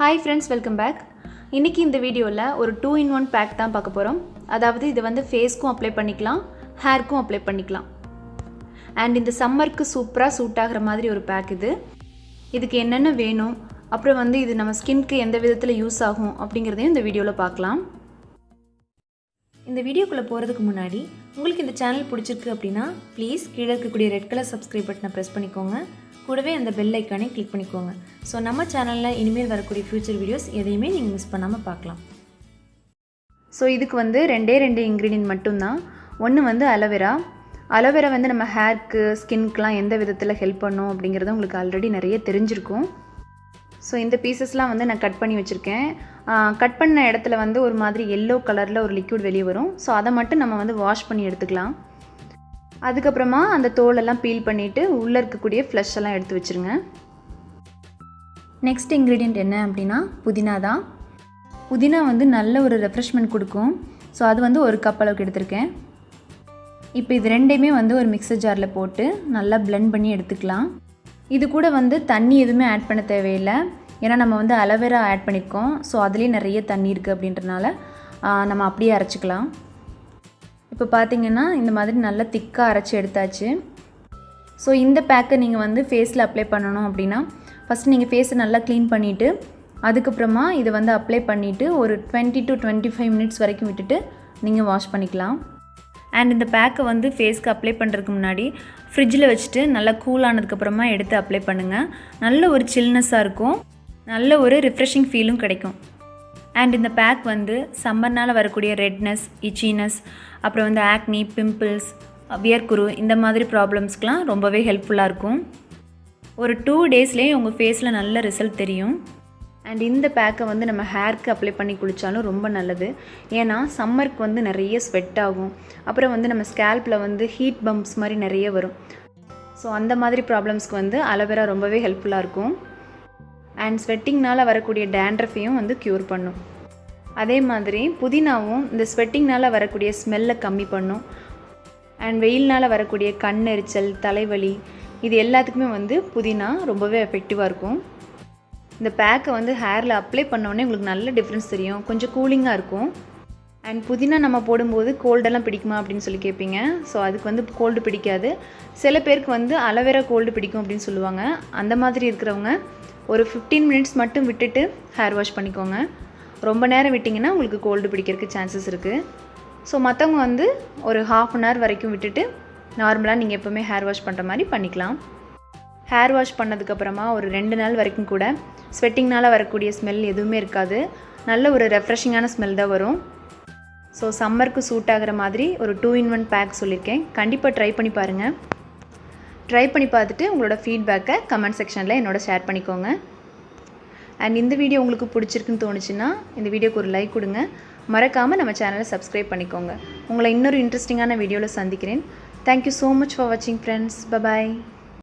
Hi friends, welcome back. இன்னைக்கு இந்த வீடியோல ஒரு 2-in-1 பேக் தான் பார்க்க போறோம். அதாவது இது வந்து ஃபேஸ்க்கும் அப்ளை பண்ணிக்கலாம், ஹேர்க்கும் அப்ளை பண்ணிக்கலாம். அண்ட் இந்த சம்மருக்கு சூப்பரா சூட் ஆகுற மாதிரி ஒரு பேக் இது. இதுக்கு என்னென்ன வேணும், அப்புறம் வந்து இது நம்ம ஸ்கின்க்கு எந்த விதத்துல யூஸ் ஆகும் அப்படிங்கறதையும் இந்த வீடியோல பார்க்கலாம். இந்த வீடியோக்குள்ள போறதுக்கு முன்னாடி உங்களுக்கு இந்த சேனல் பிடிச்சிருக்கு அப்படினா ப்ளீஸ் கீழ இருக்கக்கூடிய ரெட் கலர் சப்ஸ்கிரைப் பட்டனை பிரஸ் பண்ணிக்கோங்க. கூடவே அந்த பெல் ஐகானை கிளிக் பண்ணிக்கோங்க. ஸோ நம்ம சேனலில் இனிமேல் வரக்கூடிய ஃபியூச்சர் வீடியோஸ் எதையுமே நீங்கள் மிஸ் பண்ணாமல் பார்க்கலாம். ஸோ இதுக்கு வந்து ரெண்டே இன்க்ரீடியன்ட் மட்டும்தான். ஒன்று வந்து அலோவேரா. அலோவேரா வந்து நம்ம ஹேர்க்கு ஸ்கின்க்கெலாம் எந்த விதத்தில் ஹெல்ப் பண்ணும் அப்படிங்கிறது உங்களுக்கு ஆல்ரெடி நிறைய தெரிஞ்சிருக்கும். ஸோ இந்த பீசஸ்லாம் வந்து நான் கட் பண்ணி வச்சுருக்கேன். கட் பண்ண இடத்துல வந்து ஒரு மாதிரி எல்லோ கலரில் ஒரு லிக்விட் வெளியே வரும். ஸோ அதை மட்டும் நம்ம வந்து வாஷ் பண்ணி எடுத்துக்கலாம். அதுக்கப்புறமா அந்த தோலெல்லாம் பீல் பண்ணிவிட்டு உள்ளே இருக்கக்கூடிய ஃப்ளஷ் எல்லாம் எடுத்து வச்சுருங்க. நெக்ஸ்ட் இன்க்ரீடியண்ட் என்ன அப்படின்னா புதினா தான். புதினா வந்து நல்ல ஒரு ரெஃப்ரெஷ்மெண்ட் கொடுக்கும். ஸோ அது வந்து ஒரு கப் அளவுக்கு எடுத்திருக்கேன். இப்போ இது ரெண்டையுமே வந்து ஒரு மிக்சர் ஜாரில் போட்டு நல்லா பிளெண்ட் பண்ணி எடுத்துக்கலாம். இது கூட வந்து தண்ணி எதுவுமே ஆட் பண்ண தேவையில்லை. ஏன்னா நம்ம வந்து அலோவேரா ஆட் பண்ணியிருக்கோம். ஸோ அதுலேயே நிறைய தண்ணி இருக்குது அப்படின்றனால நம்ம அப்படியே அரைச்சிக்கலாம். இப்போ பார்த்தீங்கன்னா இந்த மாதிரி நல்லா திக்காக அரைச்சி எடுத்தாச்சு. ஸோ இந்த பேக்கை நீங்கள் வந்து ஃபேஸில் அப்ளை பண்ணணும் அப்படின்னா ஃபஸ்ட்டு நீங்கள் ஃபேஸை நல்லா க்ளீன் பண்ணிவிட்டு அதுக்கப்புறமா இதை வந்து அப்ளை பண்ணிவிட்டு ஒரு 20 to 25 மினிட்ஸ் வரைக்கும் விட்டுட்டு நீங்கள் வாஷ் பண்ணிக்கலாம். அண்ட் இந்த பேக்கை வந்து ஃபேஸ்க்கு அப்ளை பண்ணுறதுக்கு முன்னாடி ஃப்ரிட்ஜில் வச்சுட்டு நல்லா கூல் ஆனதுக்கப்புறமா எடுத்து அப்ளை பண்ணுங்கள். நல்ல ஒரு சில்னஸாக இருக்கும், நல்ல ஒரு ரிஃப்ரெஷிங் ஃபீலும் கிடைக்கும். அண்ட் இந்த பேக் வந்து சம்மர்னால் வரக்கூடிய ரெட்னஸ், இச்சினஸ், அப்புறம் வந்து ஆக்னி, பிம்பிள்ஸ், வியர்க்குரு இந்த மாதிரி ப்ராப்ளம்ஸ்க்கெலாம் ரொம்பவே ஹெல்ப்ஃபுல்லாக இருக்கும். ஒரு 2 டேஸ்லேயே உங்கள் ஃபேஸில் நல்ல ரிசல்ட் தெரியும். அண்ட் இந்த பேக்கை வந்து நம்ம ஹேர்க்கு அப்ளை பண்ணி குளித்தாலும் ரொம்ப நல்லது. ஏன்னா சம்மருக்கு வந்து நிறைய ஸ்வெட் ஆகும். அப்புறம் வந்து நம்ம ஸ்கேல்பில் வந்து ஹீட் பம்ப்ஸ் மாதிரி நிறைய வரும். ஸோ அந்த மாதிரி ப்ராப்ளம்ஸ்க்கு வந்து அலோவேரா ரொம்பவே ஹெல்ப்ஃபுல்லாக இருக்கும். அண்ட் ஸ்வெட்டிங்னால் வரக்கூடிய டேண்ட்ரஃபையும் வந்து க்யூர் பண்ணும். அதே மாதிரி புதினாவும் இந்த ஸ்வெட்டிங்னால் வரக்கூடிய ஸ்மெல்லை கம்மி பண்ணும். அண்ட் வெயில்னால் வரக்கூடிய கண் எரிச்சல், தலைவலி இது எல்லாத்துக்குமே வந்து புதினா ரொம்பவே எஃபெக்டிவாக இருக்கும். இந்த பேக்கை வந்து ஹேரில் அப்ளை பண்ணோடனே உங்களுக்கு நல்ல டிஃப்ரென்ஸ் தெரியும், கொஞ்சம் கூலிங்காக இருக்கும். அண்ட் புதினா நம்ம போடும்போது கோல்டெல்லாம் பிடிக்குமா அப்படின்னு சொல்லி கேட்பீங்க. ஸோ அதுக்கு வந்து கோல்டு பிடிக்காது. சில பேருக்கு வந்து அலோவேரா கோல்டு பிடிக்கும் அப்படின்னு சொல்லுவாங்க. அந்த மாதிரி இருக்கிறவங்க ஒரு 15 மினிட்ஸ் மட்டும் விட்டுட்டு ஹேர் வாஷ் பண்ணிக்கோங்க. ரொம்ப நேரம் விட்டிங்கன்னா உங்களுக்கு கோல்டு பிடிக்கிறதுக்கு சான்சஸ் இருக்குது. ஸோ மற்றவங்க வந்து ஒரு ½ அன் ஹவர் வரைக்கும் விட்டுட்டு நார்மலாக நீங்கள் எப்போவுமே ஹேர் வாஷ் பண்ணுற மாதிரி பண்ணிக்கலாம். ஹேர் வாஷ் பண்ணதுக்கப்புறமா ஒரு 2 நாள் வரைக்கும் கூட ஸ்வெட்டிங்னால் வரக்கூடிய ஸ்மெல் எதுவுமே இருக்காது. நல்ல ஒரு ரெஃப்ரெஷிங்கான ஸ்மெல் தான் வரும். ஸோ சம்மருக்கு சூட் ஆகிற மாதிரி ஒரு 2-in-1 பேக் சொல்லியிருக்கேன். கண்டிப்பாக ட்ரை பண்ணி பாருங்கள். ட்ரை பண்ணி பார்த்துட்டு உங்களோட ஃபீட்பேக்கை கமெண்ட் செக்ஷனில் என்னோட ஷேர் பண்ணிக்கோங்க. அண்ட் இந்த வீடியோ உங்களுக்கு பிடிச்சிருக்குன்னு தோணுச்சுன்னா இந்த வீடியோக்கு ஒரு லைக் கொடுங்க. மறக்காமல் நம்ம சேனலை சப்ஸ்கிரைப் பண்ணிக்கோங்க. உங்களை இன்னொரு இன்ட்ரெஸ்டிங்கான வீடியோவில் சந்திக்கிறேன். தேங்க்யூ ஸோ மச் ஃபார் வாட்சிங் ஃப்ரெண்ட்ஸ். பபாய்.